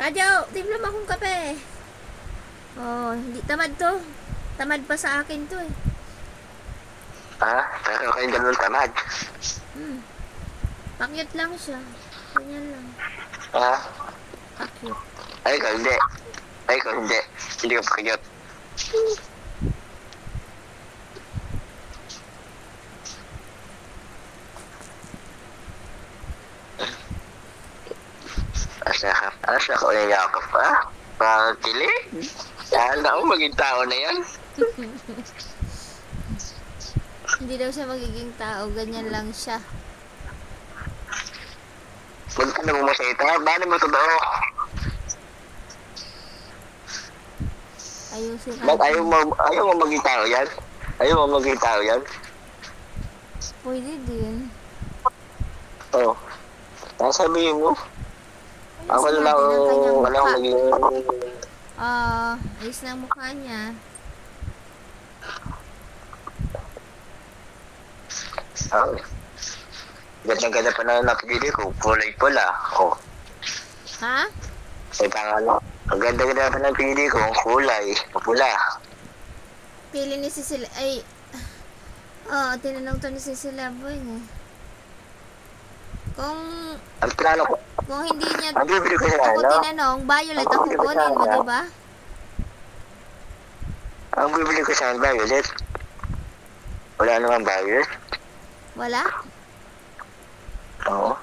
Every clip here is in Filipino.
Radyo, timpla mo akong kape. Oh, hindi tamad to. Tamad pa sa akin to eh. Pero kayo ganun tamad. Pakyut lang siya. Ganyan lang. Pakyut. Ay, ikaw hindi. Ay, ikaw hindi. Hindi ka pakiyot. Asa ka ulit yakap pa? Pakilig? Sana ako maging tao na yan. Hindi daw siya magiging tao. Ganyan lang siya. Huwag ka na bumasita. Bano mo totoo? Ayusin Ba't natin. ayaw mo maging tao yan? Ayaw mo maging tao yan? Pwede din. Oo. Sabihin mo. Ako Ayusin na lang natin ang kanyang wala mukha. maging... Ayos na ang mukha niya. Ganda-ganda pa na napili ko. Kulay pula. Oh. Ha? May pangalan. Ang ganda-ganda pa na napili ko. Ang kulay. Pula. Pili ni Cecilia. Ay. Tinanong to ni Cecilia Boy eh. Ang plano ko. Kung hindi niya Ang bibili ko sa ako ano? tinanong, violet ang kukunin mo, diba? Ang bibili ko sa violet. Wala naman violet. Wala? Oo.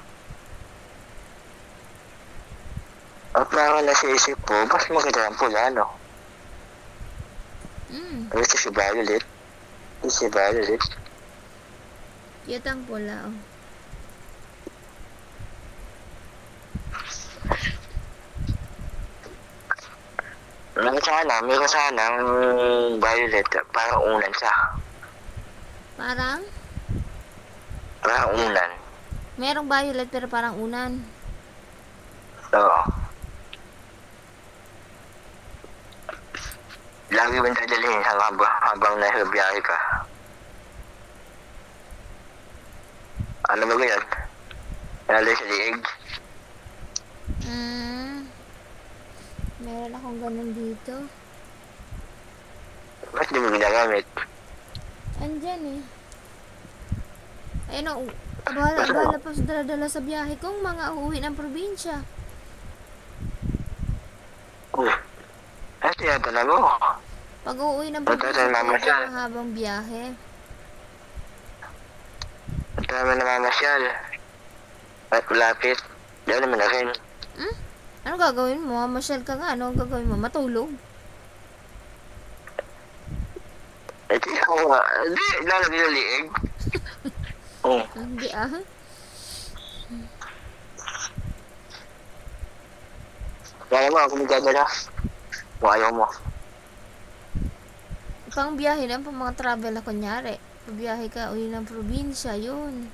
Ang plano na sa isip ko, mas maganda ang pula, no? Ito si violet. Ito si violet. Cute ang pula, oh. Meron sana ang violet para unan siya. Parang? Para unan. Merong violet pero parang unan. Oo. Lagi mo dadalhin habang nasa biyahe ka. Ano ba yan? Lalo sa liig. Meron akong ganun dito. Ba't di mo ginagamit? Andyan eh. Ayun o, abala pa sa dala-dala sa biyahe kong mga uuwi ng probinsya. Ano tinatala mo? Pag uuwi ng probinsya, talaga mahabang biyahe. Ang dami na mamasyal. At malapit. Diyan naman na rin. Ano gagawin mo? Masyal ka nga. Ano gagawin mo? Matulog? Di ako nga. Di, lalagay na liig. Oo. Hindi Kaya mo, ako magdadala. Kung ayaw mo. Pang biyahe lang, pang mga travel na kunyari. Pabiyahe ka, uwi ng probinsya, yun.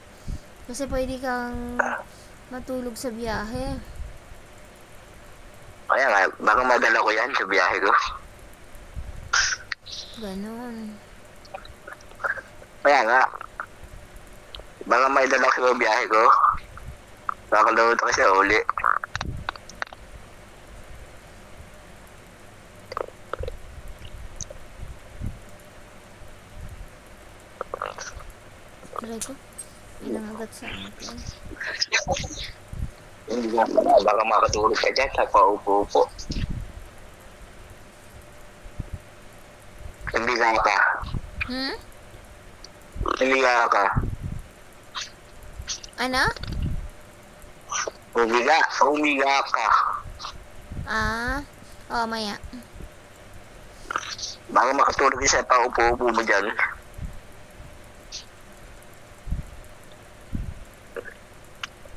Kasi pwede kang matulog sa biyahe. Kaya nga, baka madala ko yan sa biyahe ko. Ganon. Kaya nga, baka may dala ko sa biyahe ko. Baka lawot ako sa uli. Try ko. Inangagat sa akin. Hindi nga pala, baka makatulog ka dyan sa paupo-upo. Naliga ka. Naliga ka. Ano? Umiga ka. Maya. Baka makatulog ka sa paupo-upo mo dyan.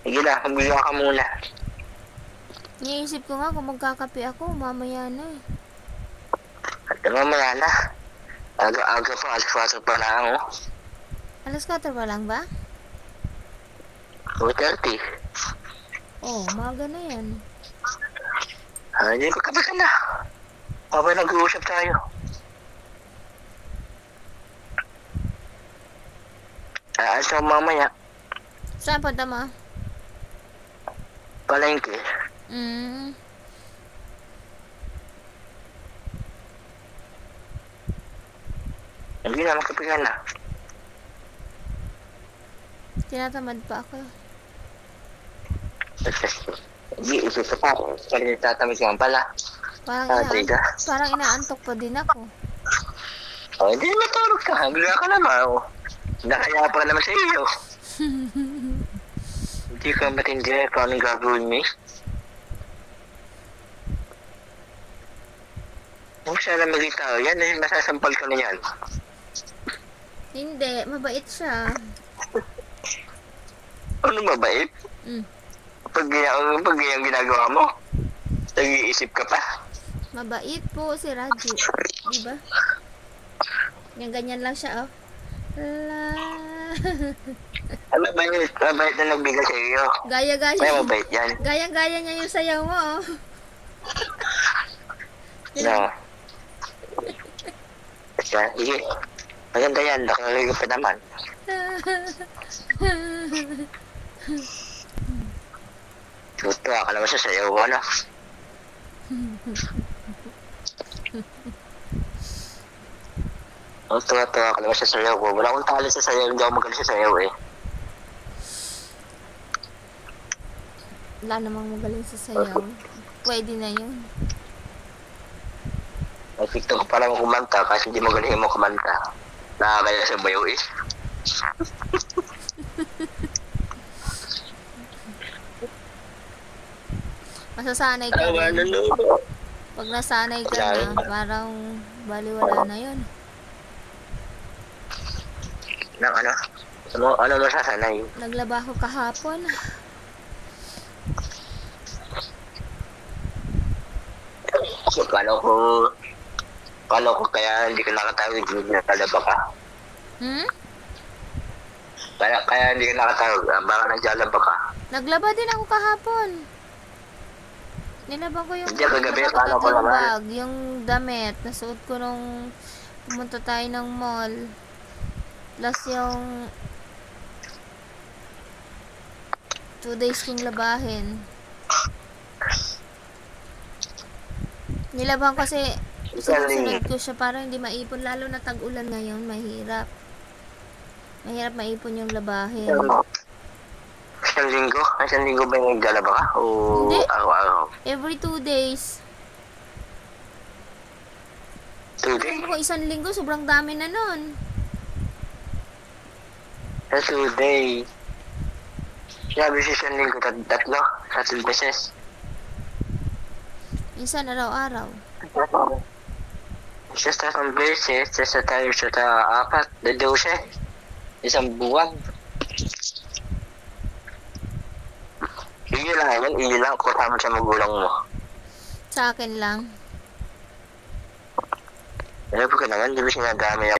Sige na, umiga ka muna. Iniisip ko nga kung magkakape ako, mamaya na eh. At mamaya na. Aga pa, alas 4 pa lang, oh. Alas 4 pa lang ba? 4:30. Maga na yan. Hindi ko kape ka na. Habang nag-uusap tayo. Aalis ako mamaya. Saan punta mo? Palengke. Hindi na, makapigan na. Tinatamad pa ako. Hindi, isa pa. Kasi tatamid ka pala. Parang inaantok pa din ako. Oh, hindi matulog ka. Bigla ka naman. Oh. Nakaya pa naman sa iyo. Hindi ka matindi kung anong gagawin mo. Kung siya na maging tao, yan ay masasampal ka na yan. Hindi, mabait siya. Ano mabait? Pag yung ginagawa mo, nag-iisip ka pa. Mabait po si Raju. Diba? Yung ganyan lang siya, oh. La. Mabait na nagbigay sa iyo. Gaya-gaya. Ay, mabait yan. Gaya-gaya niya yung sayaw mo, oh. No. Sige. Maganda yan. Nakaligo pa naman. Tutuwa ka naman sa sayaw ko, ano? Tuwa-tuwa ka naman sa sayaw ko. Wala akong talo sa sayaw. Hindi ako magaling sa sayaw, eh. Wala namang magaling sa sayaw. Pwede na yun. May TikTok pa lang kumanta kasi hindi magaling mo kumanta. Nakakaya sa bayo, eh. Masasanay ka rin. Pag nasanay ka na, parang baliwala na yun. Ano masasanay? Naglaba ko kahapon. Kala ko kaya hindi ka nakatawid, hindi nakalaba ka. Kaya hindi ka nakatawid, baka naglalaba ka. Naglaba din ako kahapon. Nilaban ko yung bag, yung damit. Nasuot ko nung pumunta tayo ng mall. Plus yung 2 days kong labahin. Nilaban kasi sinusunod ko siya para hindi maipon. Lalo na tag-ulan ngayon, mahirap. Mahirap maipon yung labahin. Isang linggo? Isang linggo ba yung naglalaba ka? O hindi. Araw-araw? Every 2 days. 2 days? Kung isang linggo, sobrang dami na nun. Sa 2 days. Sabi siya isang linggo, tatlo? 3 beses? Minsan araw-araw. Isa sa 3 beses, isa tayo sa 4, 12. Isang buwan. Iyo lang kung tama sa magulang mo. Sa akin lang. Ano po ka naman, di ba sinadami